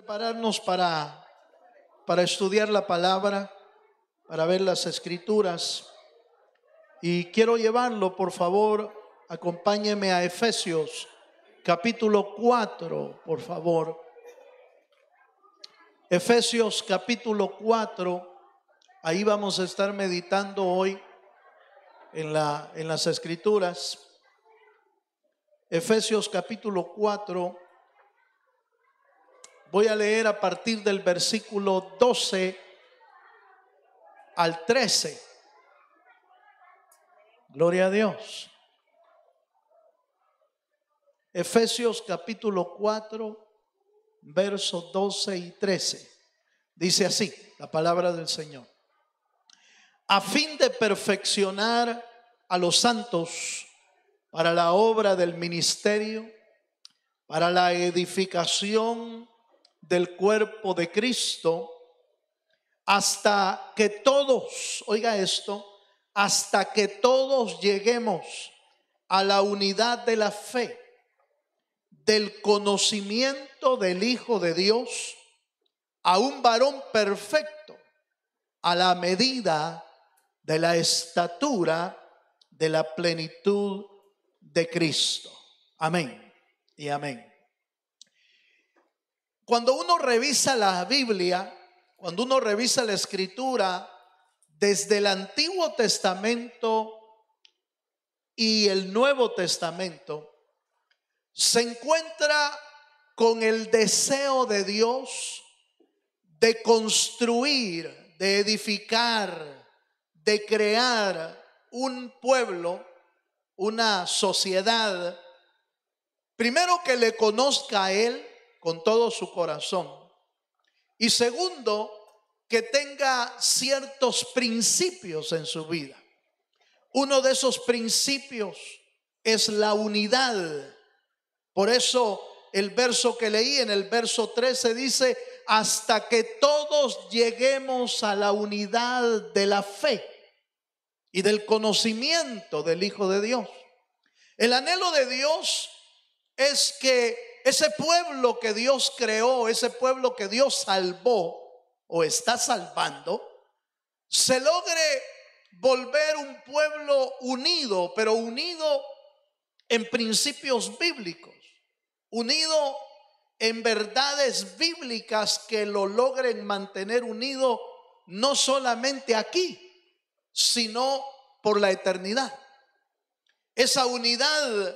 prepararnos para estudiar la palabra, para ver las escrituras. Y quiero llevarlo, por favor, acompáñeme a Efesios capítulo 4, por favor. Efesios capítulo 4, ahí vamos a estar meditando hoy en las escrituras. Efesios capítulo 4, voy a leer a partir del versículo 12 al 13. Gloria a Dios. Efesios capítulo 4, versos 12 y 13. Dice así la palabra del Señor: a fin de perfeccionar a los santos para la obra del ministerio, para la edificación del cuerpo de Cristo, hasta que todos, oiga esto, hasta que todos lleguemos a la unidad de la fe, del conocimiento del Hijo de Dios, a un varón perfecto, a la medida de la estatura de la plenitud de Cristo. Amén y amén. Cuando uno revisa la Biblia, cuando uno revisa la Escritura, desde el Antiguo Testamento y el Nuevo Testamento, se encuentra con el deseo de Dios de construir, de edificar, de crear un pueblo, una sociedad, primero que le conozca a Él con todo su corazón, y segundo, que tenga ciertos principios en su vida. Uno de esos principios es la unidad. Por eso el verso que leí en el verso 13 dice: hasta que todos lleguemos a la unidad de la fe y del conocimiento del Hijo de Dios. El anhelo de Dios es que ese pueblo que Dios creó, ese pueblo que Dios salvó o está salvando, se logre volver un pueblo unido, pero unido en principios bíblicos, unido en verdades bíblicas que lo logren mantener unido no solamente aquí, sino por la eternidad. Esa unidad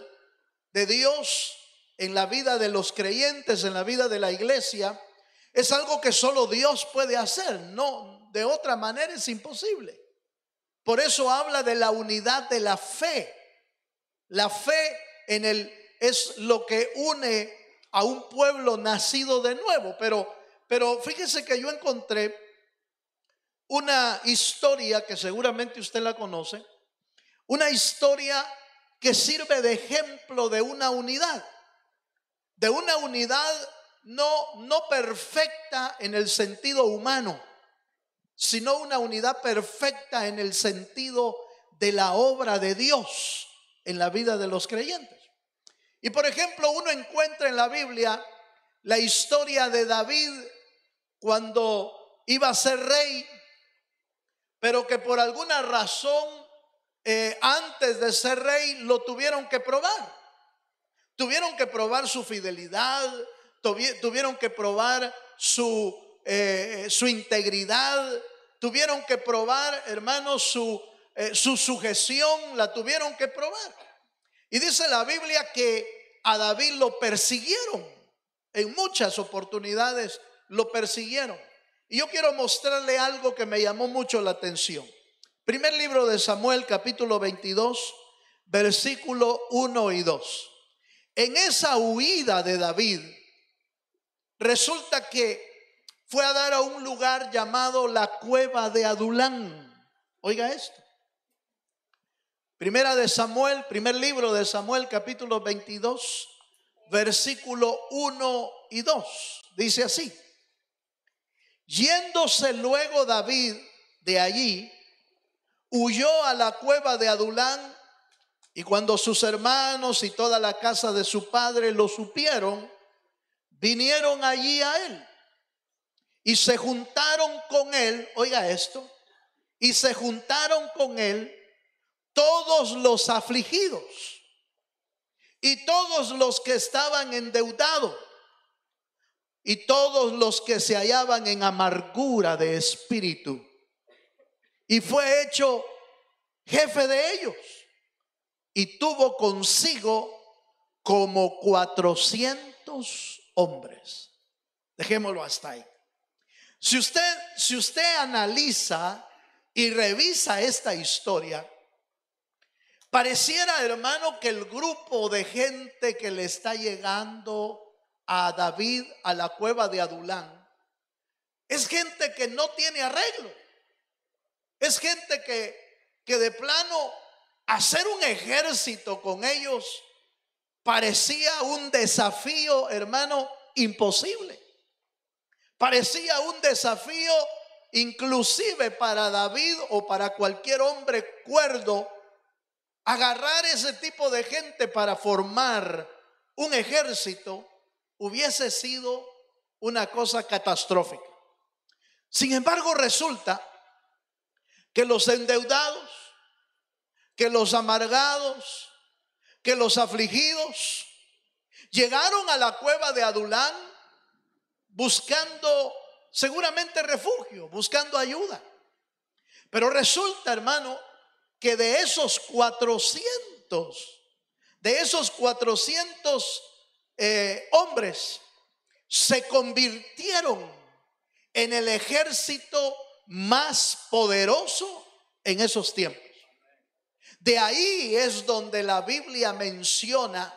de Dios en la vida de los creyentes, en la vida de la iglesia, es algo que solo Dios puede hacer. No, de otra manera es imposible. Por eso habla de la unidad de la fe. La fe es lo que une a un pueblo nacido de nuevo. Pero fíjese que yo encontré una historia que seguramente usted la conoce, una historia que sirve de ejemplo de una unidad no perfecta en el sentido humano, sino una unidad perfecta en el sentido de la obra de Dios en la vida de los creyentes. Y por ejemplo, uno encuentra en la Biblia la historia de David cuando iba a ser rey, pero que por alguna razón antes de ser rey lo tuvieron que probar. Tuvieron que probar su fidelidad, tuvieron que probar su integridad, tuvieron que probar, hermanos, su sujeción, la tuvieron que probar. Y dice la Biblia que a David lo persiguieron, en muchas oportunidades lo persiguieron. Y yo quiero mostrarle algo que me llamó mucho la atención. Primer libro de Samuel, capítulo 22, versículo 1 y 2. En esa huida de David, resulta que fue a dar a un lugar llamado la cueva de Adulán. Oiga esto. Primer libro de Samuel, capítulo 22, versículo 1 y 2. Dice así: yéndose luego David de allí, huyó a la cueva de Adulán, y cuando sus hermanos y toda la casa de su padre lo supieron, vinieron allí a él. Y se juntaron con él, oiga esto, y se juntaron con él todos los afligidos y todos los que estaban endeudados y todos los que se hallaban en amargura de espíritu. Y fue hecho jefe de ellos y tuvo consigo como 400 hombres. Dejémoslo hasta ahí. Si usted analiza y revisa esta historia, pareciera, hermano, que el grupo de gente que le está llegando a David a la cueva de Adulán es gente que no tiene arreglo. Es gente que de plano hacer un ejército con ellos parecía un desafío, hermano, imposible. Parecía un desafío inclusive para David o para cualquier hombre cuerdo. Agarrar ese tipo de gente para formar un ejército hubiese sido una cosa catastrófica. Sin embargo, resulta que los endeudados, que los amargados, que los afligidos llegaron a la cueva de Adulán buscando seguramente refugio, buscando ayuda. Pero resulta, hermano, que de esos 400 hombres se convirtieron en el ejército más poderoso en esos tiempos. De ahí es donde la Biblia menciona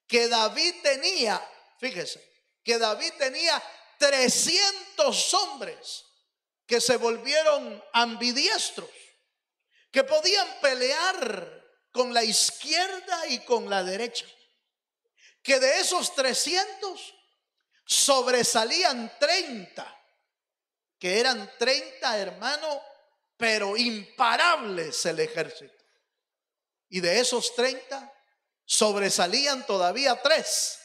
que David tenía, fíjese, que David tenía 300 hombres que se volvieron ambidiestros, que podían pelear con la izquierda y con la derecha. Que de esos 300 sobresalían 30, que eran 30, hermano, pero imparables el ejército. Y de esos 30 sobresalían todavía 3,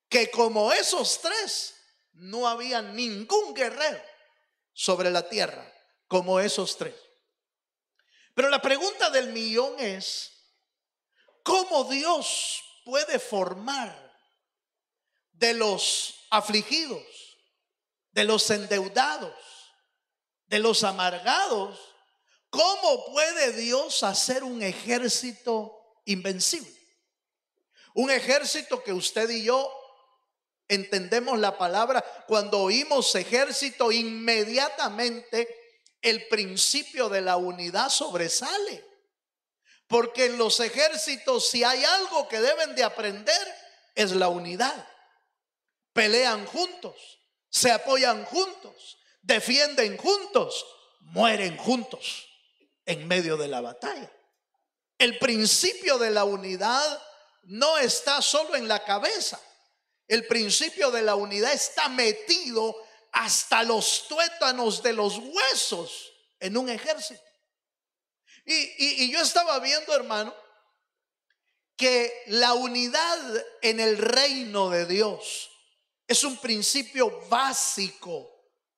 que como esos 3 no había ningún guerrero sobre la tierra como esos 3. Pero la pregunta del millón es: ¿cómo Dios puede formar de los afligidos, de los endeudados, de los amargados? ¿Cómo puede Dios hacer un ejército invencible? Un ejército que usted y yo entendemos la palabra. Cuando oímos ejército, inmediatamente el principio de la unidad sobresale. Porque en los ejércitos, si hay algo que deben de aprender, es la unidad. Pelean juntos, se apoyan juntos, defienden juntos, mueren juntos en medio de la batalla. El principio de la unidad no está solo en la cabeza. El principio de la unidad está metido hasta los tuétanos de los huesos en un ejército. Y yo estaba viendo, hermano, que la unidad en el reino de Dios es un principio básico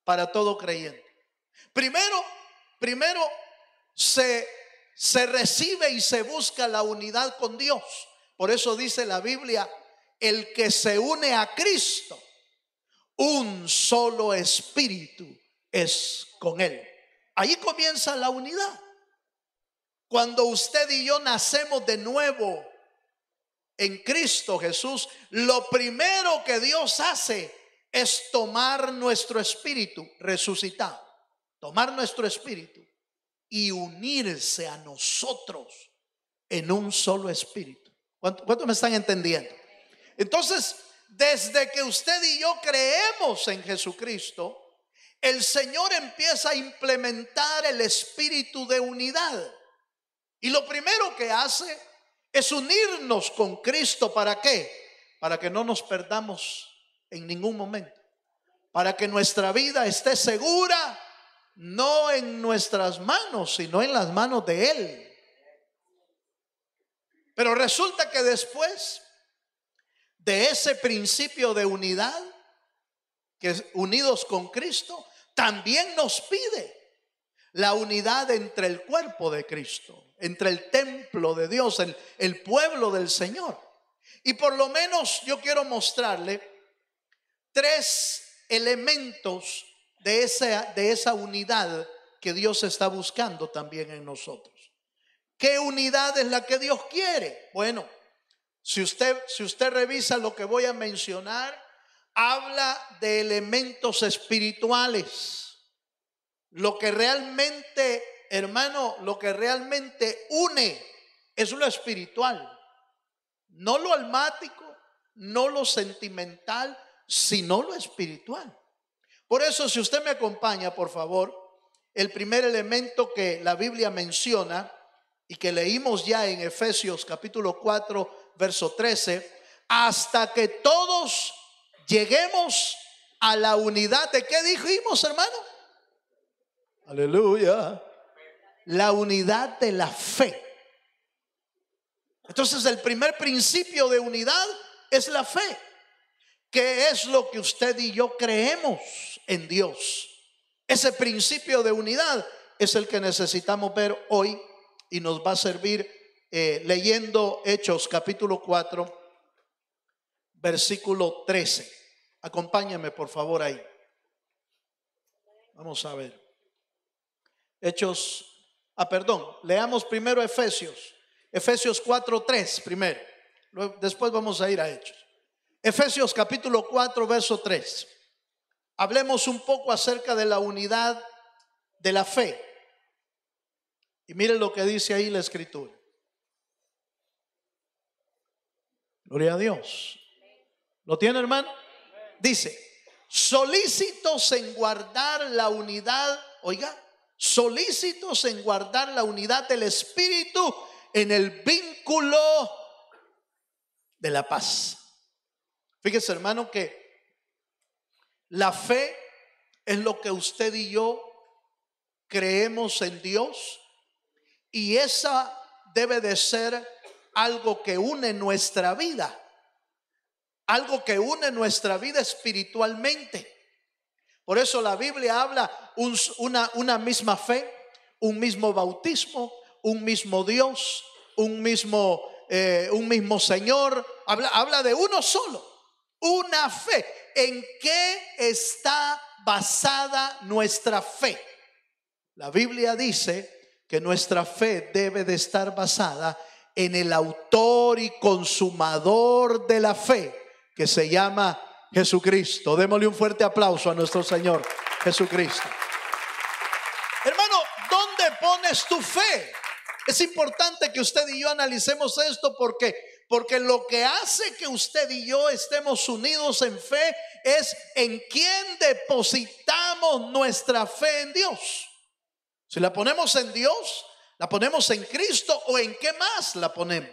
para todo creyente. Primero se recibe y se busca la unidad con Dios. Por eso dice la Biblia: el que se une a Cristo, un solo espíritu es con él. Ahí comienza la unidad. Cuando usted y yo nacemos de nuevo en Cristo Jesús, lo primero que Dios hace es tomar nuestro espíritu resucitado, tomar nuestro espíritu y unirse a nosotros en un solo espíritu. ¿Cuánto me están entendiendo? Entonces, desde que usted y yo creemos en Jesucristo, el Señor empieza a implementar el espíritu de unidad. Y lo primero que hace es unirnos con Cristo. ¿Para qué? Para que no nos perdamos en ningún momento. Para que nuestra vida esté segura, no en nuestras manos, sino en las manos de Él. Pero resulta que después de ese principio de unidad que unidos con Cristo, también nos pide la unidad entre el cuerpo de Cristo, entre el templo de Dios, el pueblo del Señor. Y por lo menos yo quiero mostrarle 3 elementos de esa unidad que Dios está buscando también en nosotros. ¿Qué unidad es la que Dios quiere? Bueno, si usted revisa lo que voy a mencionar, habla de elementos espirituales. Lo que realmente, hermano, lo que realmente une es lo espiritual, no lo almático, no lo sentimental, sino lo espiritual. Por eso, si usted me acompaña, por favor, el primer elemento que la Biblia menciona y que leímos ya en Efesios capítulo 4, verso 13, hasta que todos lleguemos a la unidad de, ¿qué dijimos, hermano? Aleluya. La unidad de la fe. Entonces, el primer principio de unidad es la fe. ¿Qué es lo que usted y yo creemos en Dios? Ese principio de unidad es el que necesitamos ver hoy y nos va a servir leyendo Hechos capítulo 4, versículo 13. Acompáñame por favor ahí. Vamos a ver. Leamos primero Efesios 4:3 primero. Después vamos a ir a Hechos. Efesios capítulo 4, verso 3. Hablemos un poco acerca de la unidad de la fe. Y miren lo que dice ahí la escritura. Gloria a Dios. ¿Lo tiene, hermano? Dice: solícitos en guardar la unidad, oiga, solícitos en guardar la unidad del Espíritu en el vínculo de la paz. Fíjese, hermano, que la fe es lo que usted y yo creemos en Dios, y esa debe de ser algo que une nuestra vida, algo que une nuestra vida espiritualmente. Por eso la Biblia habla una misma fe, un mismo bautismo, un mismo Dios, un mismo Señor. Habla de uno solo, una fe. ¿En qué está basada nuestra fe? La Biblia dice que nuestra fe debe de estar basada en el autor y consumador de la fe, que se llama Jesucristo. Démosle un fuerte aplauso a nuestro Señor Jesucristo. Hermano, ¿dónde pones tu fe? Es importante que usted y yo analicemos esto, porque lo que hace que usted y yo estemos unidos en fe es en quién depositamos nuestra fe en Dios. Si la ponemos en Dios, la ponemos en Cristo, o en qué más la ponemos.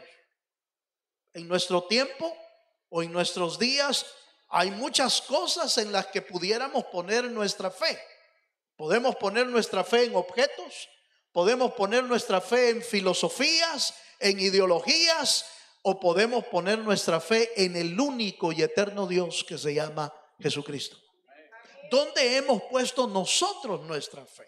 En nuestro tiempo o en nuestros días hay muchas cosas en las que pudiéramos poner nuestra fe. Podemos poner nuestra fe en objetos, podemos poner nuestra fe en filosofías, en ideologías, o podemos poner nuestra fe en el único y eterno Dios que se llama Jesucristo. ¿Dónde hemos puesto nosotros nuestra fe?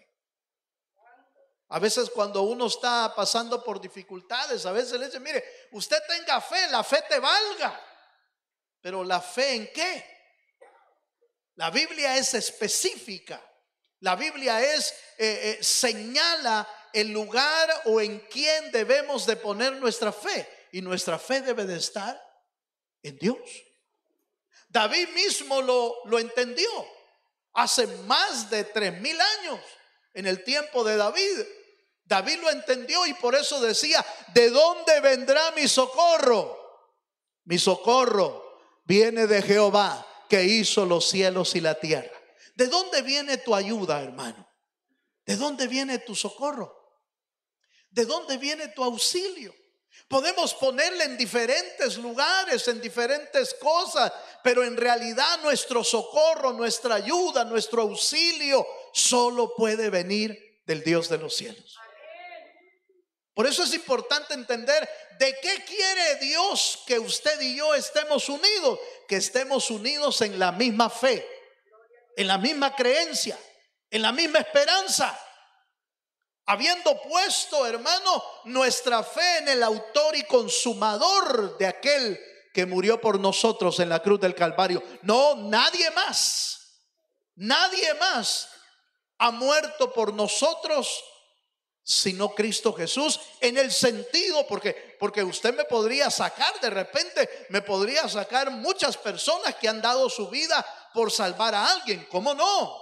A veces cuando uno está pasando por dificultades, a veces le dicen: mire, usted tenga fe, la fe te valga. Pero ¿la fe en qué? La Biblia es específica. La Biblia señala el lugar o en quién debemos de poner nuestra fe. Y nuestra fe debe de estar en Dios. David mismo lo entendió hace más de 3,000 años. En el tiempo de David lo entendió, y por eso decía: ¿de dónde vendrá mi socorro? Mi socorro viene de Jehová, que hizo los cielos y la tierra. ¿De dónde viene tu ayuda, hermano? ¿De dónde viene tu socorro? ¿De dónde viene tu auxilio? Podemos ponerle en diferentes lugares, en diferentes cosas, pero en realidad nuestro socorro, nuestra ayuda, nuestro auxilio solo puede venir del Dios de los cielos. Por eso es importante entender de qué quiere Dios que usted y yo estemos unidos, que estemos unidos en la misma fe. en la misma creencia, en la misma esperanza, habiendo puesto, hermano, nuestra fe en el autor y consumador de aquel que murió por nosotros en la cruz del Calvario. No, nadie más ha muerto por nosotros sino Cristo Jesús, en el sentido, porque usted me podría sacar de repente, me podría sacar muchas personas que han dado su vida por salvar a alguien. ¿Cómo no?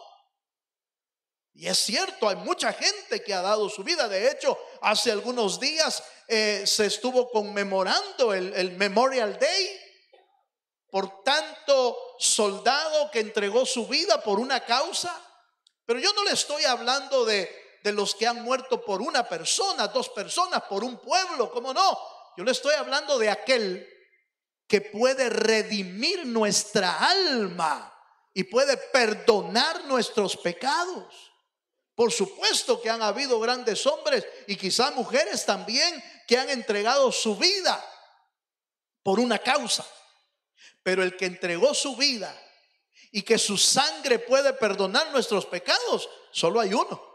Y es cierto, hay mucha gente que ha dado su vida. De hecho, hace algunos días se estuvo conmemorando el Memorial Day por tanto soldado que entregó su vida por una causa. Pero yo no le estoy hablando de los que han muerto por una persona, dos personas, por un pueblo. ¿Cómo no? Yo le estoy hablando de aquel que puede redimir nuestra alma y puede perdonar nuestros pecados. Por supuesto que han habido grandes hombres y quizá mujeres también que han entregado su vida por una causa. Pero el que entregó su vida y que su sangre puede perdonar nuestros pecados, solo hay uno.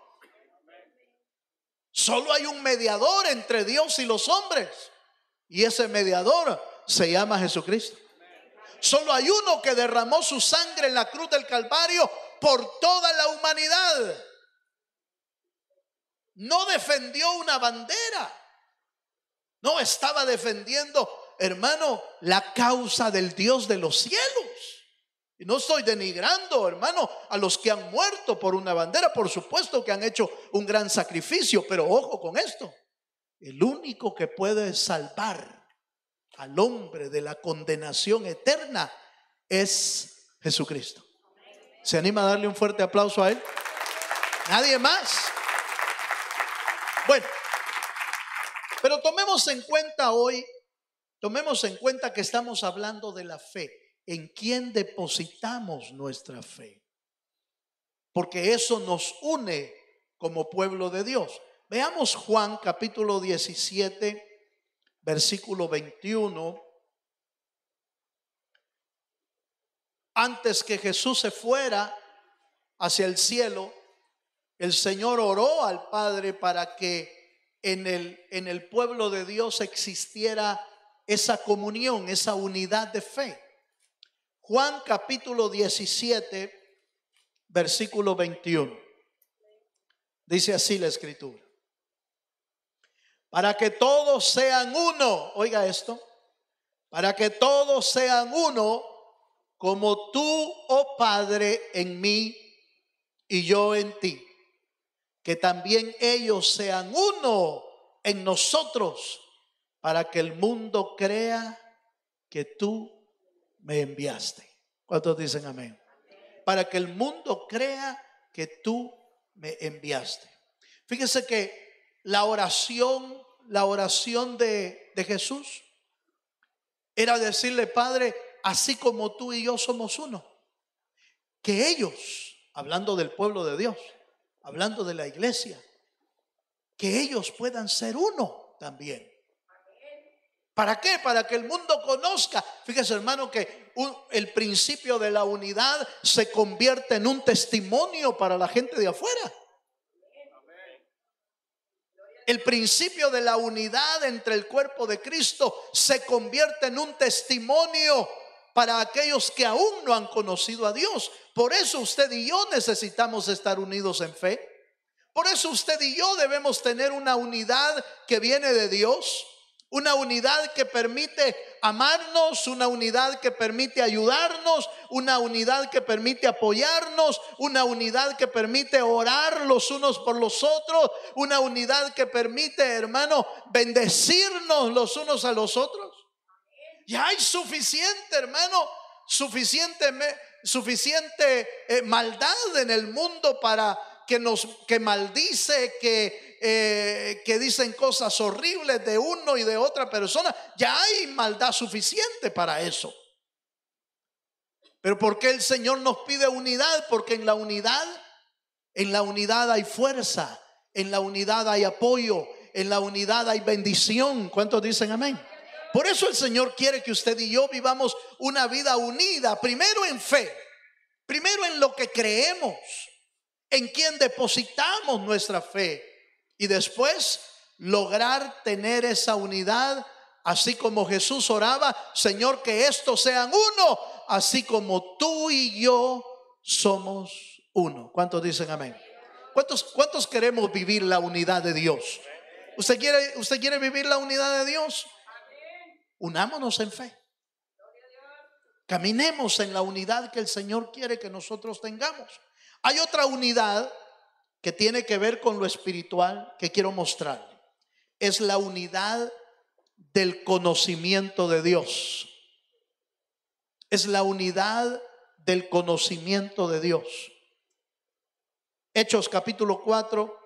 Solo hay un mediador entre Dios y los hombres, y ese mediador se llama Jesucristo. Solo hay uno que derramó su sangre en la cruz del Calvario por toda la humanidad. No defendió una bandera, no estaba defendiendo, hermano, la causa del Dios de los cielos. Y no estoy denigrando, hermano, a los que han muerto por una bandera. Por supuesto que han hecho un gran sacrificio, pero ojo con esto: el único que puede salvar al hombre de la condenación eterna es Jesucristo. ¿Se anima a darle un fuerte aplauso a él? Nadie más. Bueno, pero tomemos en cuenta hoy, que estamos hablando de la fe. ¿En quién depositamos nuestra fe? Porque eso nos une como pueblo de Dios. Veamos Juan capítulo 17, versículo 21. Antes que Jesús se fuera hacia el cielo, el Señor oró al Padre para que en el pueblo de Dios existiera esa comunión, esa unidad de fe. Juan capítulo 17, versículo 21. Dice así la escritura: para que todos sean uno, oiga esto, para que todos sean uno, como tú, oh Padre, en mí y yo en ti, que también ellos sean uno en nosotros, para que el mundo crea que tú me enviaste. ¿Cuántos dicen amén? Para que el mundo crea que tú me enviaste. Fíjense que la oración de Jesús era decirle: Padre, así como tú y yo somos uno, que ellos, hablando del pueblo de Dios, hablando de la iglesia, que ellos puedan ser uno también. ¿Para qué? Para que el mundo conozca. Fíjese, hermano, que el principio de la unidad se convierte en un testimonio para la gente de afuera. El principio de la unidad entre el cuerpo de Cristo se convierte en un testimonio para aquellos que aún no han conocido a Dios. Por eso usted y yo necesitamos estar unidos en fe. Por eso usted y yo debemos tener una unidad que viene de Dios. Una unidad que permite amarnos, una unidad que permite ayudarnos, una unidad que permite apoyarnos, una unidad que permite orar los unos por los otros, una unidad que permite, hermano, bendecirnos los unos a los otros. Ya hay suficiente, hermano, suficiente maldad en el mundo para que maldice, que dicen cosas horribles de uno y de otra persona. Ya hay maldad suficiente para eso. Pero ¿por qué el Señor nos pide unidad? Porque en la unidad hay fuerza, en la unidad hay apoyo, en la unidad hay bendición. ¿Cuántos dicen amén? Por eso el Señor quiere que usted y yo vivamos una vida unida, primero en fe, Primero en lo que creemos, en quien depositamos nuestra fe, y después lograr tener esa unidad, así como Jesús oraba: Señor, que estos sean uno, así como tú y yo somos uno. ¿Cuántos dicen amén? ¿Cuántos queremos vivir la unidad de Dios? ¿Usted quiere vivir la unidad de Dios? Unámonos en fe. Caminemos en la unidad que el Señor quiere que nosotros tengamos. Hay otra unidad que tiene que ver con lo espiritual que quiero mostrarle. Es la unidad del conocimiento de Dios. Es la unidad del conocimiento de Dios. Hechos capítulo 4,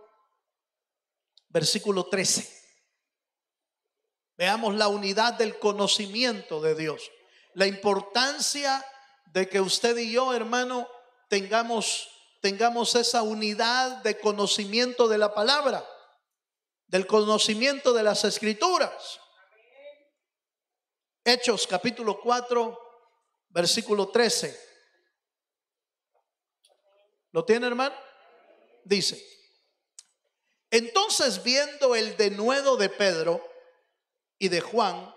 versículo 13. Veamos la unidad del conocimiento de Dios. La importancia de que usted y yo, hermano, tengamos esa unidad de conocimiento de la palabra, del conocimiento de las escrituras. Hechos capítulo 4, versículo 13. ¿Lo tiene, hermano? Dice: entonces, viendo el denuedo de Pedro y de Juan,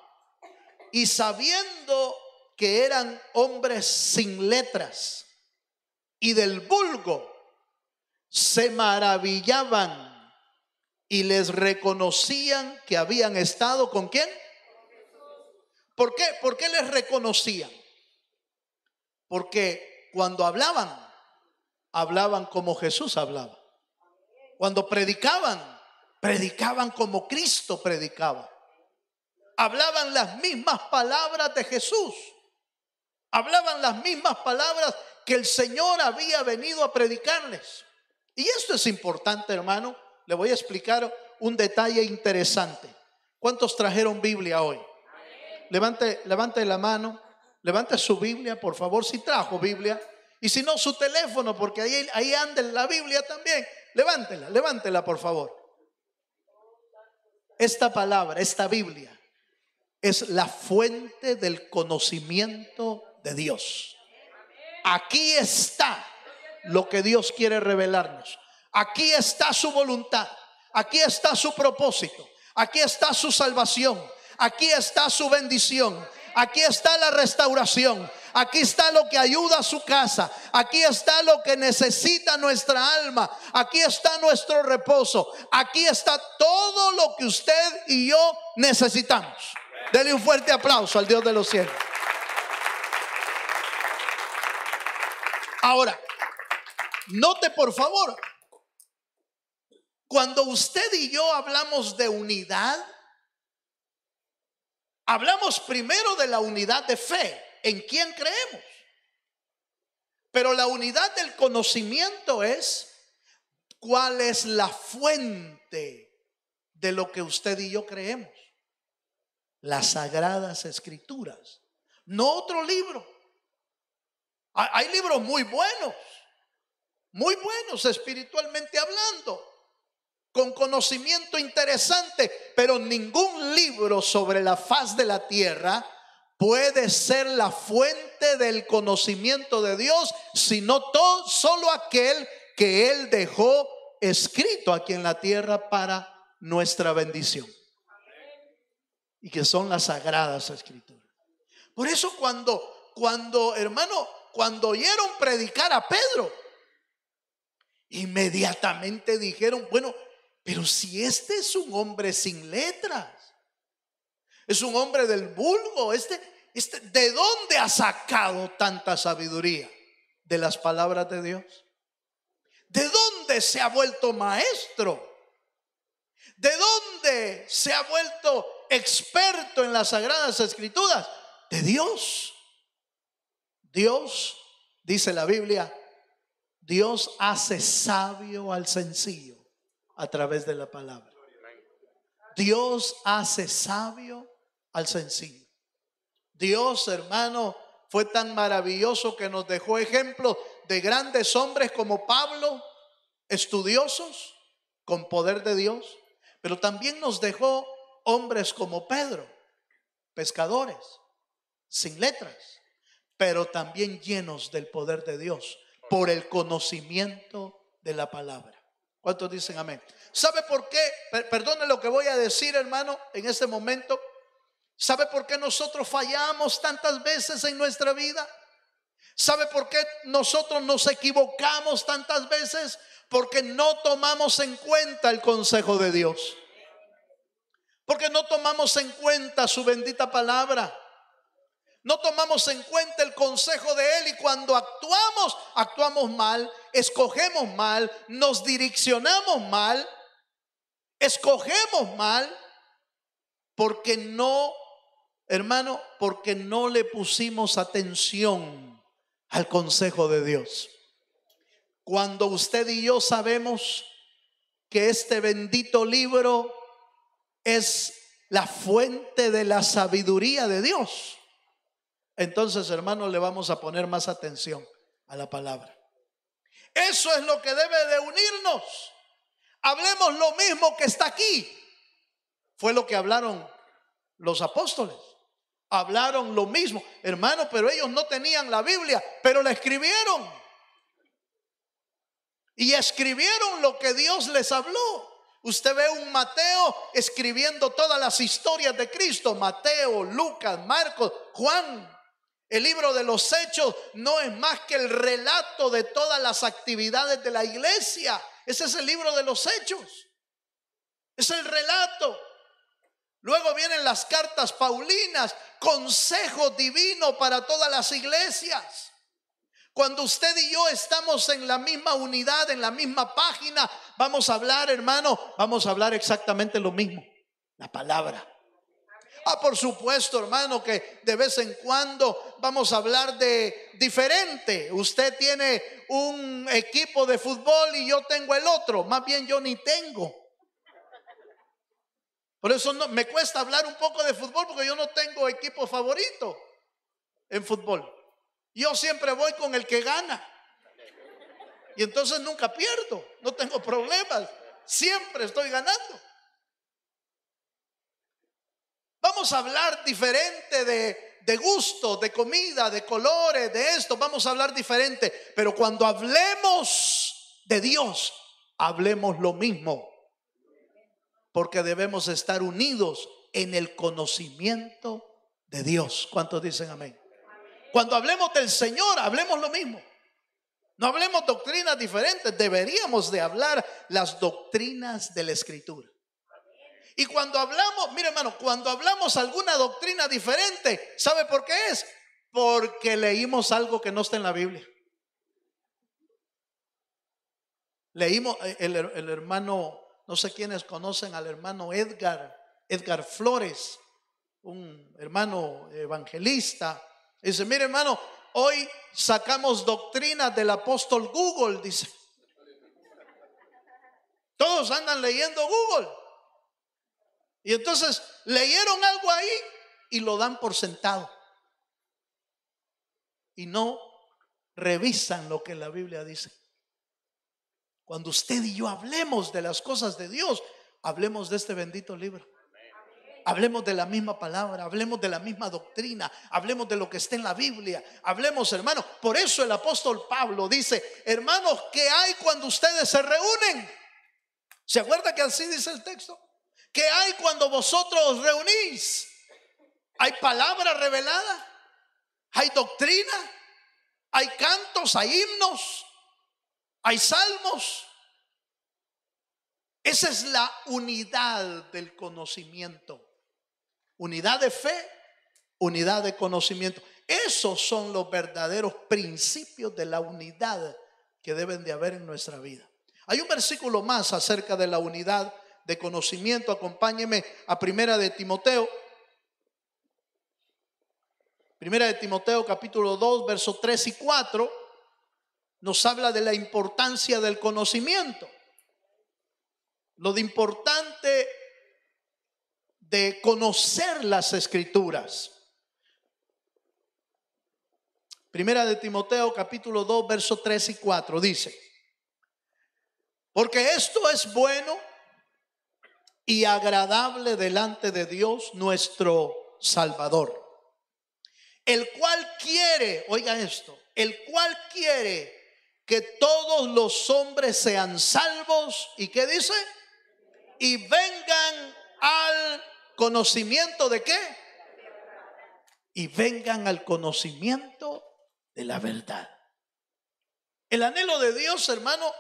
y sabiendo que eran hombres sin letras y del vulgo, se maravillaban y les reconocían que habían estado ¿con quién? ¿Por qué? ¿Por qué les reconocían? Porque cuando hablaban como Jesús hablaba. Cuando predicaban como Cristo predicaba. Hablaban las mismas palabras de Jesús. Hablaban las mismas palabras que el Señor había venido a predicarles. Y esto es importante, hermano. Le voy a explicar un detalle interesante. ¿Cuántos trajeron Biblia hoy? Levante la mano. Levante su Biblia, por favor, si trajo Biblia. Y si no, su teléfono, porque ahí anda la Biblia también. Levántela, por favor. Esta palabra, esta Biblia, es la fuente del conocimiento de Dios. Aquí está lo que Dios quiere revelarnos. Aquí está su voluntad. Aquí está su propósito. Aquí está su salvación. Aquí está su bendición. Aquí está la restauración. Aquí está lo que ayuda a su casa. Aquí está lo que necesita nuestra alma. Aquí está nuestro reposo. Aquí está todo lo que usted y yo necesitamos. Dele un fuerte aplauso al Dios de los cielos. Ahora, note por favor, cuando usted y yo hablamos de unidad, hablamos primero de la unidad de fe, en quién creemos. Pero la unidad del conocimiento es cuál es la fuente de lo que usted y yo creemos. Las Sagradas Escrituras, no otro libro. Hay libros muy buenos espiritualmente hablando, con conocimiento interesante, pero ningún libro sobre la faz de la tierra puede ser la fuente del conocimiento de Dios, sino solo aquel que Él dejó escrito aquí en la tierra para nuestra bendición, y que son las Sagradas Escrituras. Por eso cuando hermano, cuando oyeron predicar a Pedro, inmediatamente dijeron: bueno, pero si este es un hombre sin letras, es un hombre del vulgo, ¿de dónde ha sacado tanta sabiduría? De las palabras de Dios. ¿De dónde se ha vuelto maestro? ¿De dónde se ha vuelto experto en las Sagradas Escrituras? De Dios. Dios, dice la Biblia, Dios hace sabio al sencillo a través de la palabra. Dios hace sabio al sencillo. Dios, hermano, fue tan maravilloso que nos dejó ejemplos de grandes hombres como Pablo, estudiosos, con poder de Dios. Pero también nos dejó hombres como Pedro, pescadores, sin letras, pero también llenos del poder de Dios por el conocimiento de la palabra. ¿Cuántos dicen amén? ¿Sabe por qué? Perdone lo que voy a decir, hermano, en este momento. ¿Sabe por qué nosotros fallamos tantas veces en nuestra vida? ¿Sabe por qué nosotros nos equivocamos tantas veces? Porque no tomamos en cuenta el consejo de Dios. Porque no tomamos en cuenta su bendita palabra. No tomamos en cuenta el consejo de Él, y cuando actuamos mal, escogemos mal, nos direccionamos mal, escogemos mal, porque no, hermano, porque no le pusimos atención al consejo de Dios. Cuando usted y yo sabemos que este bendito libro es la fuente de la sabiduría de Dios, entonces, hermano, le vamos a poner más atención a la palabra. Eso es lo que debe de unirnos. Hablemos lo mismo que está aquí. Fue lo que hablaron los apóstoles. Hablaron lo mismo, hermano, pero ellos no tenían la Biblia, pero la escribieron. Y escribieron lo que Dios les habló. Usted ve un Mateo escribiendo todas las historias de Cristo. Mateo, Lucas, Marcos, Juan. El libro de los Hechos no es más que el relato de todas las actividades de la iglesia. Ese es el libro de los Hechos. Es el relato. Luego vienen las cartas paulinas, consejo divino para todas las iglesias. Cuando usted y yo estamos en la misma unidad, en la misma página, vamos a hablar, hermano, vamos a hablar exactamente lo mismo, la palabra. Por supuesto, hermano, que de vez en cuando vamos a hablar de diferente. Usted tiene un equipo de fútbol y yo tengo el otro. Más bien yo ni tengo. Por eso me cuesta hablar un poco de fútbol, porque yo no tengo equipo favorito en fútbol. Yo siempre voy con el que gana. Y entonces nunca pierdo. No tengo problemas. Siempre estoy ganando. Vamos a hablar diferente de gusto, de comida, de colores, de esto. Vamos a hablar diferente. Pero cuando hablemos de Dios, hablemos lo mismo. Porque debemos estar unidos en el conocimiento de Dios. ¿Cuántos dicen amén? Cuando hablemos del Señor, hablemos lo mismo. No hablemos doctrinas diferentes. Deberíamos de hablar las doctrinas de la Escritura. Y cuando hablamos, mire hermano, cuando hablamos alguna doctrina diferente, ¿sabe por qué es? Porque leímos algo que no está en la Biblia. Leímos el hermano, no sé quiénes conocen al hermano Edgar Flores, un hermano evangelista. Dice, mire hermano, hoy sacamos doctrinas del apóstol Google, dice. Todos andan leyendo Google. Y entonces leyeron algo ahí y lo dan por sentado. Y no revisan lo que la Biblia dice. Cuando usted y yo hablemos de las cosas de Dios, hablemos de este bendito libro. Hablemos de la misma palabra, hablemos de la misma doctrina, hablemos de lo que está en la Biblia. Hablemos, hermanos. Por eso el apóstol Pablo dice, hermanos, ¿qué hay cuando ustedes se reúnen? ¿Se acuerda que así dice el texto? ¿Qué hay cuando vosotros os reunís? ¿Hay palabra revelada? ¿Hay doctrina? ¿Hay cantos? ¿Hay himnos? ¿Hay salmos? Esa es la unidad del conocimiento. Unidad de fe, unidad de conocimiento. Esos son los verdaderos principios de la unidad que deben de haber en nuestra vida. Hay un versículo más acerca de la unidad de conocimiento. Acompáñeme a Primera de Timoteo. Primera de Timoteo capítulo 2, versos 3 y 4. Nos habla de la importancia del conocimiento. Lo de importante de conocer las Escrituras. Primera de Timoteo capítulo 2, versos 3 y 4 dice: porque esto es bueno y agradable delante de Dios nuestro Salvador, el cual quiere, oiga esto, el cual quiere que todos los hombres sean salvos. ¿Y qué dice? Y vengan al conocimiento de qué? Y vengan al conocimiento de la verdad. El anhelo de Dios, hermano,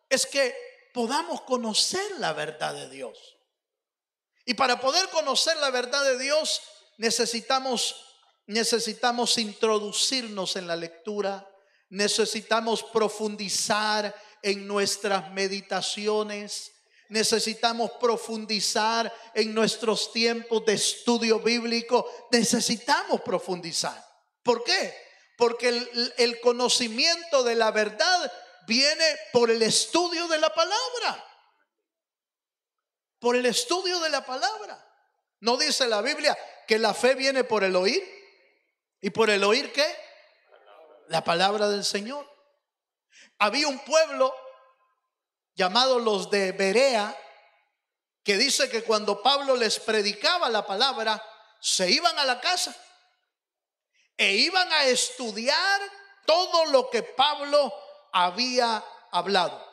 es que podamos conocer la verdad de Dios. Y para poder conocer la verdad de Dios necesitamos introducirnos en la lectura, necesitamos profundizar en nuestras meditaciones, necesitamos profundizar en nuestros tiempos de estudio bíblico, necesitamos profundizar. ¿Por qué? Porque el conocimiento de la verdad viene por el estudio de la palabra. Por el estudio de la palabra. ¿No dice la Biblia que la fe viene por el oír? ¿Y por el oír qué? La palabra del Señor. Había un pueblo llamado los de Berea, que dice que cuando Pablo les predicaba la palabra, se iban a la casa e iban a estudiar todo lo que Pablo había hablado.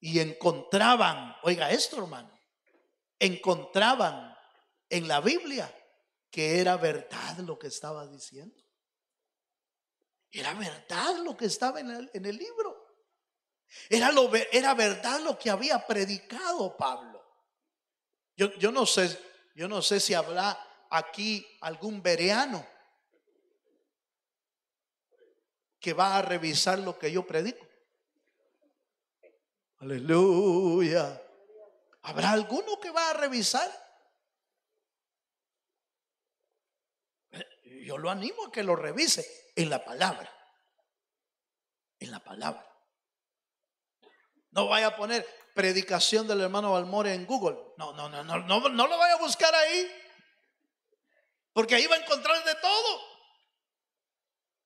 Y encontraban, oiga esto, hermano, encontraban en la Biblia que era verdad lo que estaba diciendo. Era verdad lo que estaba en el libro. Era verdad lo que había predicado Pablo. Yo no sé si habrá aquí algún bereano que va a revisar lo que yo predico. Aleluya. ¿Habrá alguno que va a revisar? Yo lo animo a que lo revise en la palabra. En la palabra. No vaya a poner predicación del hermano Balmore en Google. No lo vaya a buscar ahí. Porque ahí va a encontrar de todo.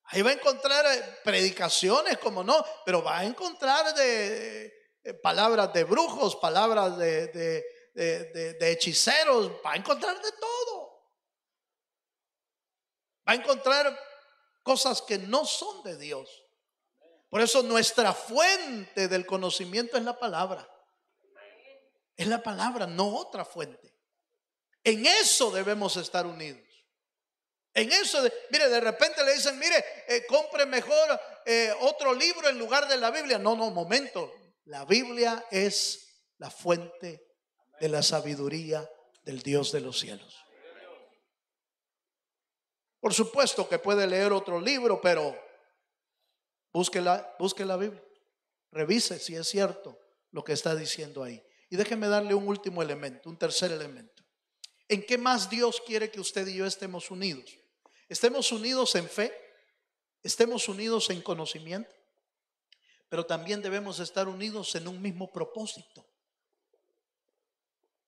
Ahí va a encontrar predicaciones, como no, pero va a encontrar palabras de brujos, palabras de hechiceros, va a encontrar de todo. Va a encontrar cosas que no son de Dios. Por eso nuestra fuente del conocimiento es la palabra. Es la palabra, no otra fuente. En eso debemos estar unidos. En eso, mire, de repente le dicen, mire, compre mejor otro libro en lugar de la Biblia. No, momento. La Biblia es la fuente de la sabiduría del Dios de los cielos. Por supuesto que puede leer otro libro, pero busque la Biblia. Revise si es cierto lo que está diciendo ahí. Y déjeme darle un último elemento, un tercer elemento. ¿En qué más Dios quiere que usted y yo estemos unidos? Estemos unidos en fe, estemos unidos en conocimiento, pero también debemos estar unidos en un mismo propósito.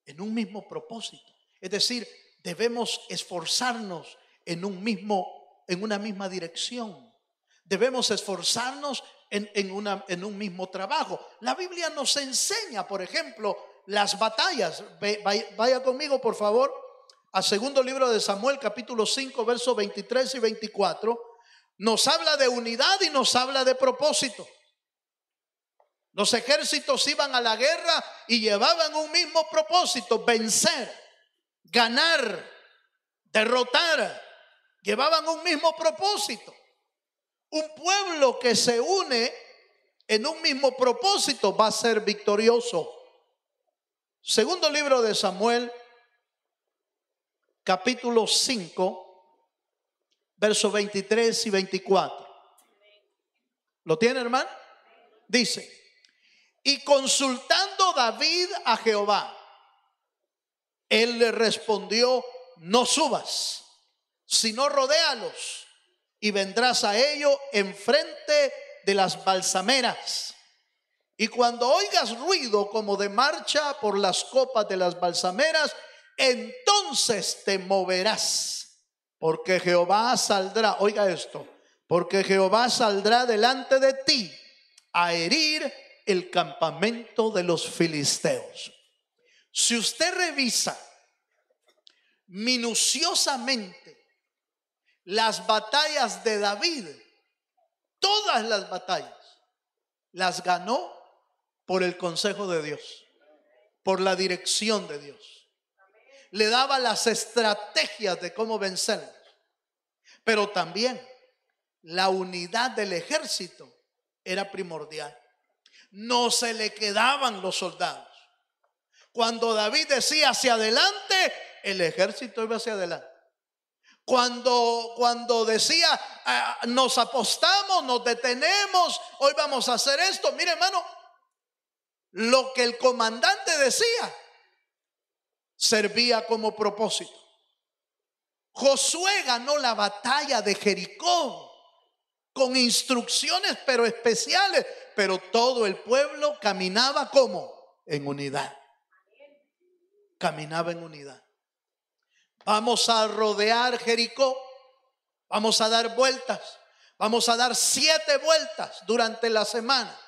En un mismo propósito. Es decir, debemos esforzarnos en una misma dirección. Debemos esforzarnos en un mismo trabajo. La Biblia nos enseña, por ejemplo, las batallas. Vaya conmigo, por favor, a segundo libro de Samuel, capítulo 5, versos 23 y 24. Nos habla de unidad y nos habla de propósito. Los ejércitos iban a la guerra y llevaban un mismo propósito: vencer, ganar, derrotar. Llevaban un mismo propósito. Un pueblo que se une en un mismo propósito va a ser victorioso. Segundo libro de Samuel, capítulo 5, versos 23 y 24. ¿Lo tiene, hermano? Dice: y consultando David a Jehová, él le respondió: no subas, sino rodéalos, y vendrás a ello enfrente de las balsameras. Y cuando oigas ruido como de marcha por las copas de las balsameras, entonces te moverás, porque Jehová saldrá, oiga esto, porque Jehová saldrá delante de ti a herir el campamento de los filisteos. Si usted revisa minuciosamente las batallas de David, todas las batallas, las ganó por el consejo de Dios, por la dirección de Dios. Le daba las estrategias de cómo vencerlos. Pero también la unidad del ejército era primordial. No se le quedaban los soldados. Cuando David decía hacia adelante, el ejército iba hacia adelante. Cuando decía nos apostamos, nos detenemos, hoy vamos a hacer esto. Mire, hermano, lo que el comandante decía servía como propósito. Josué ganó la batalla de Jericó con instrucciones pero especiales, pero todo el pueblo caminaba como en unidad. Caminaba en unidad. Vamos a rodear Jericó, vamos a dar vueltas, vamos a dar 7 vueltas durante la semana.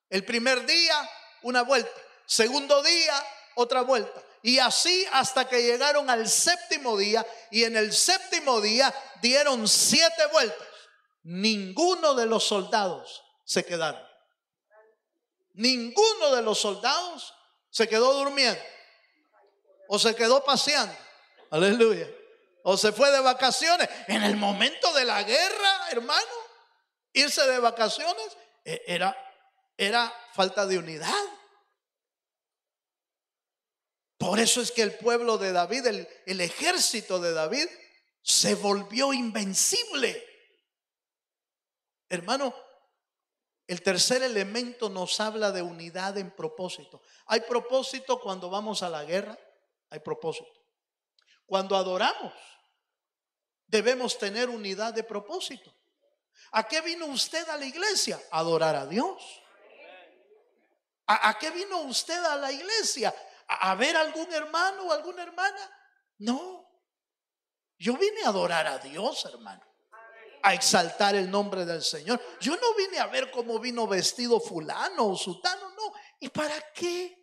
El primer día una vuelta, segundo día otra vuelta, y así hasta que llegaron al 7º día, y en el 7º día dieron 7 vueltas. Ninguno de los soldados se quedaron. Ninguno de los soldados se quedó durmiendo o se quedó paseando. Aleluya. O se fue de vacaciones. En el momento de la guerra, hermano, irse de vacaciones era falta de unidad. Por eso es que el pueblo de David, el ejército de David, se volvió invencible. Hermano, el tercer elemento nos habla de unidad en propósito. Hay propósito cuando vamos a la guerra, hay propósito. Cuando adoramos, debemos tener unidad de propósito. ¿A qué vino usted a la iglesia? A adorar a Dios. ¿A qué vino usted a la iglesia? ¿A ver a algún hermano o alguna hermana? No. Yo vine a adorar a Dios, hermano. A exaltar el nombre del Señor. Yo no vine a ver cómo vino vestido fulano o sutano, no. ¿Y para qué?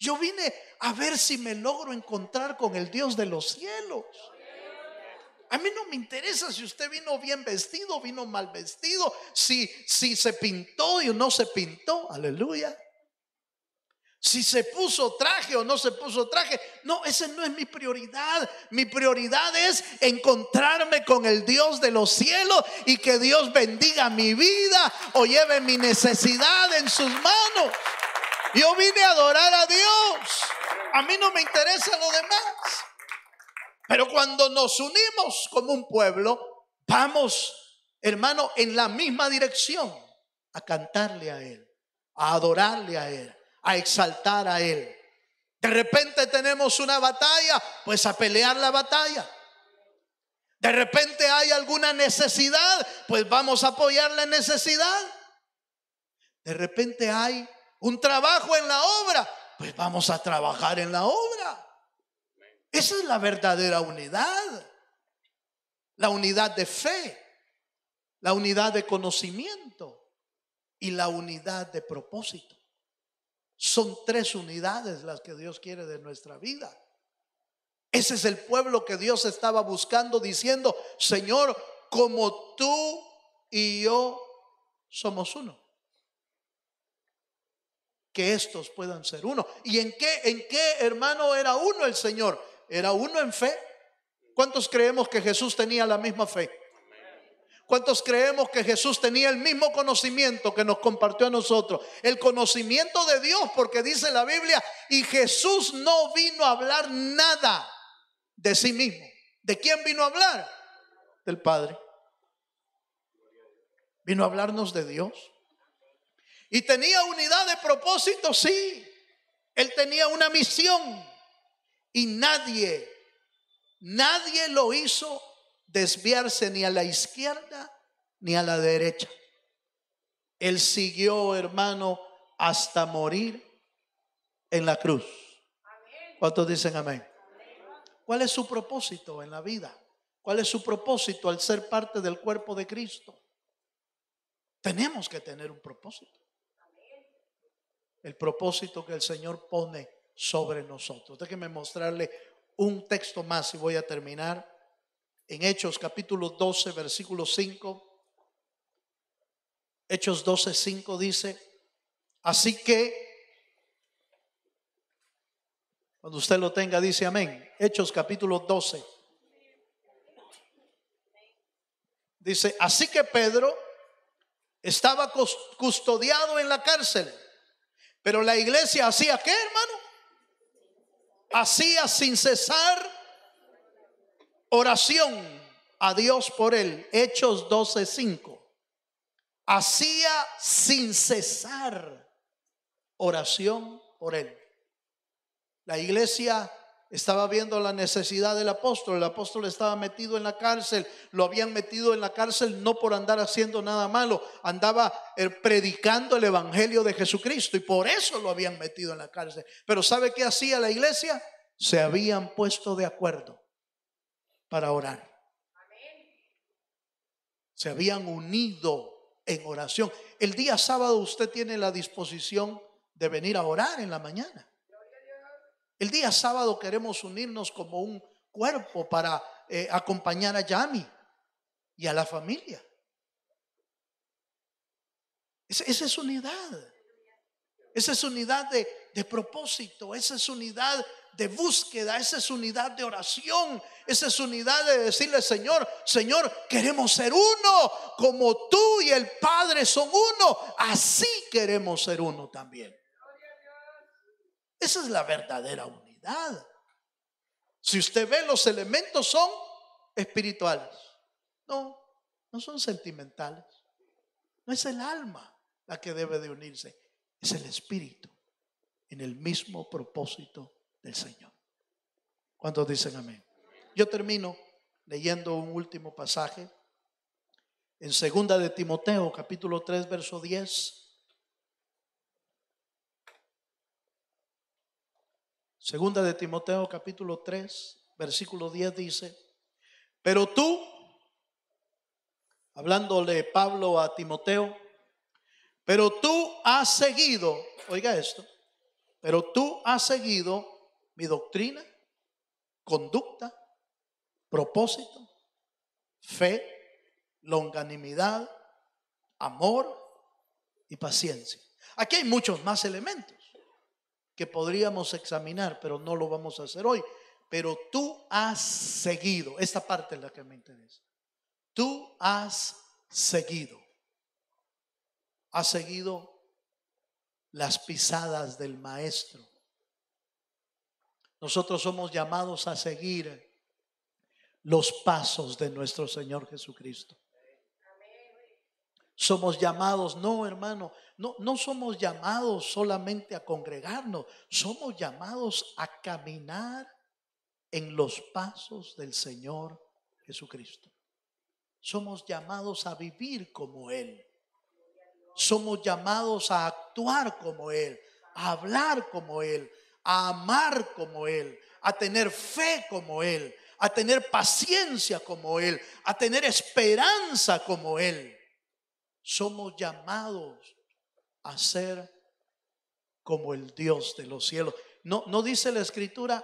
Yo vine a ver si me logro encontrar con el Dios de los cielos. A mí no me interesa si usted vino bien vestido, vino mal vestido, si se pintó y no se pintó, aleluya. Si se puso traje o no se puso traje. No, esa no es mi prioridad. Mi prioridad es encontrarme con el Dios de los cielos y que Dios bendiga mi vida o lleve mi necesidad en sus manos. Yo vine a adorar a Dios. A mí no me interesa lo demás. Pero cuando nos unimos como un pueblo, vamos, hermano, en la misma dirección a cantarle a Él, a adorarle a Él, a exaltar a Él. De repente tenemos una batalla, pues a pelear la batalla. De repente hay alguna necesidad, pues vamos a apoyar la necesidad. De repente hay un trabajo en la obra, pues vamos a trabajar en la obra. Esa es la verdadera unidad. La unidad de fe, la unidad de conocimiento y la unidad de propósito. Son 3 unidades las que Dios quiere de nuestra vida. Ese es el pueblo que Dios estaba buscando, diciendo: Señor, como tú y yo somos uno, que estos puedan ser uno. ¿Y en qué, hermano, era uno el Señor? Era uno en fe. ¿Cuántos creemos que Jesús tenía la misma fe? ¿Cuántos creemos que Jesús tenía el mismo conocimiento que nos compartió a nosotros? El conocimiento de Dios, porque dice la Biblia: y Jesús no vino a hablar nada de sí mismo. ¿De quién vino a hablar? Del Padre. Vino a hablarnos de Dios. Y tenía unidad de propósito, sí. Él tenía una misión. Y nadie lo hizo desviarse ni a la izquierda ni a la derecha. Él siguió, hermano, hasta morir en la cruz. ¿Cuántos dicen amén? ¿Cuál es su propósito en la vida? ¿Cuál es su propósito al ser parte del cuerpo de Cristo? Tenemos que tener un propósito. El propósito que el Señor pone sobre nosotros. Déjeme mostrarle un texto más y voy a terminar. En Hechos capítulo 12, versículo 5. Hechos 12, 5 dice: así que, cuando usted lo tenga, dice amén. Hechos capítulo 12. Dice: así que Pedro estaba custodiado en la cárcel, pero la iglesia hacía ¿qué, hermano? Hacía sin cesar oración a Dios por él. Hechos 12, 5. Hacía sin cesar oración por él. La iglesia estaba viendo la necesidad del apóstol. El apóstol estaba metido en la cárcel. Lo habían metido en la cárcel no por andar haciendo nada malo. Andaba predicando el evangelio de Jesucristo, y por eso lo habían metido en la cárcel. Pero ¿sabe qué hacía la iglesia? Se habían puesto de acuerdo para orar. Se habían unido en oración. El día sábado usted tiene la disposición de venir a orar en la mañana. El día sábado queremos unirnos como un cuerpo para acompañar a Yami y a la familia. Esa es unidad. Esa es unidad de propósito. Esa es unidad de búsqueda. Esa es unidad de oración. Esa es unidad de decirle: Señor, queremos ser uno. Como tú y el Padre son uno, así queremos ser uno también. Esa es la verdadera unidad. Si usted ve, los elementos son espirituales. No son sentimentales. No es el alma la que debe de unirse. Es el espíritu en el mismo propósito del Señor. ¿Cuántos dicen amén? Yo termino leyendo un último pasaje en 2 de Timoteo capítulo 3 verso 10. 2 de Timoteo capítulo 3 versículo 10 dice: pero tú, hablándole Pablo a Timoteo, pero tú has seguido, oiga esto, pero tú has seguido mi doctrina, conducta, propósito, fe, longanimidad, amor y paciencia. Aquí hay muchos más elementos que podríamos examinar, pero no lo vamos a hacer hoy. Pero tú has seguido, esta parte es la que me interesa. Tú has seguido las pisadas del Maestro. Nosotros somos llamados a seguir los pasos de nuestro Señor Jesucristo. Somos llamados, no, hermano, no somos llamados solamente a congregarnos, somos llamados a caminar en los pasos del Señor Jesucristo. Somos llamados a vivir como Él. Somos llamados a actuar como Él, a hablar como Él, a amar como Él, a tener fe como Él, a tener paciencia como Él, a tener esperanza como Él. Somos llamados a ser como el Dios de los cielos. No dice la Escritura,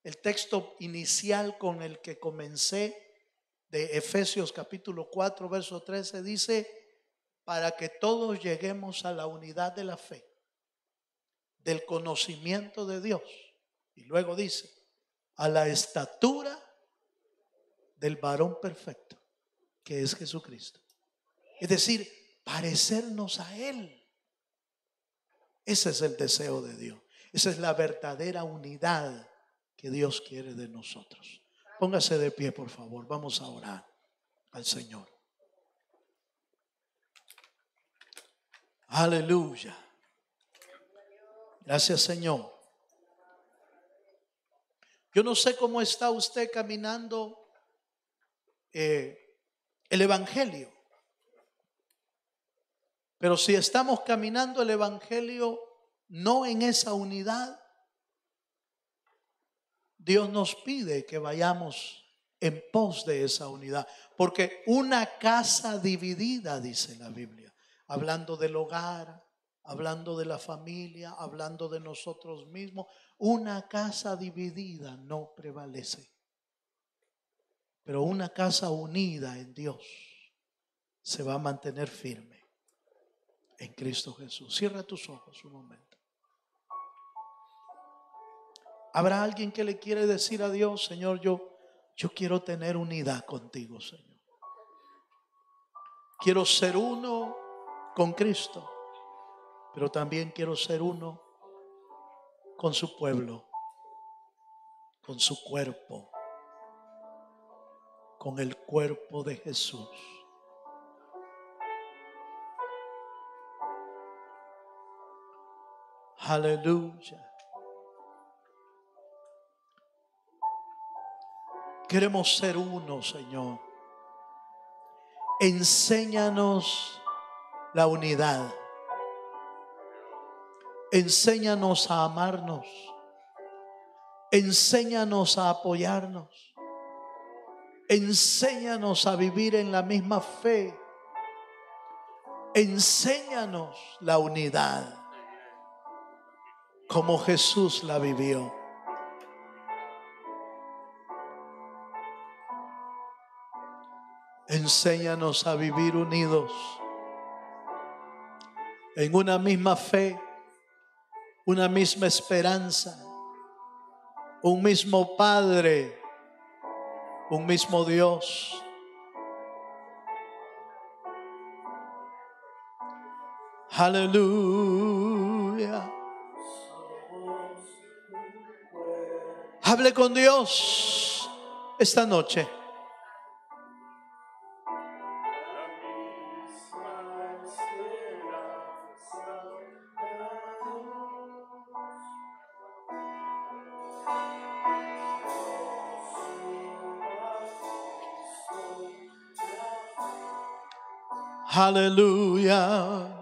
el texto inicial con el que comencé de Efesios capítulo 4 verso 13 dice: para que todos lleguemos a la unidad de la fe, del conocimiento de Dios. Y luego dice: a la estatura del varón perfecto, que es Jesucristo. Es decir, parecernos a Él. Ese es el deseo de Dios. Esa es la verdadera unidad que Dios quiere de nosotros. Póngase de pie, por favor. Vamos a orar al Señor. Aleluya. Gracias, Señor. Yo no sé cómo está usted caminando el Evangelio. Pero si estamos caminando el Evangelio no en esa unidad, Dios nos pide que vayamos en pos de esa unidad. Porque una casa dividida, dice la Biblia, hablando del hogar, hablando de la familia, hablando de nosotros mismos. Una casa dividida no prevalece, pero una casa unida en Dios se va a mantener firme en Cristo Jesús. Cierra tus ojos un momento. ¿Habrá alguien que le quiere decir a Dios: Señor, yo quiero tener unidad contigo, Señor? Quiero ser uno con Cristo, pero también quiero ser uno con su pueblo, con su cuerpo, con el cuerpo de Jesús. Aleluya. Queremos ser uno, Señor. Enséñanos la unidad. Enséñanos a amarnos. Enséñanos a apoyarnos. Enséñanos a vivir en la misma fe. Enséñanos la unidad como Jesús la vivió. Enséñanos a vivir unidos en una misma fe, una misma esperanza, un mismo Padre, un mismo Dios. Aleluya. Hable con Dios esta noche. Aleluya.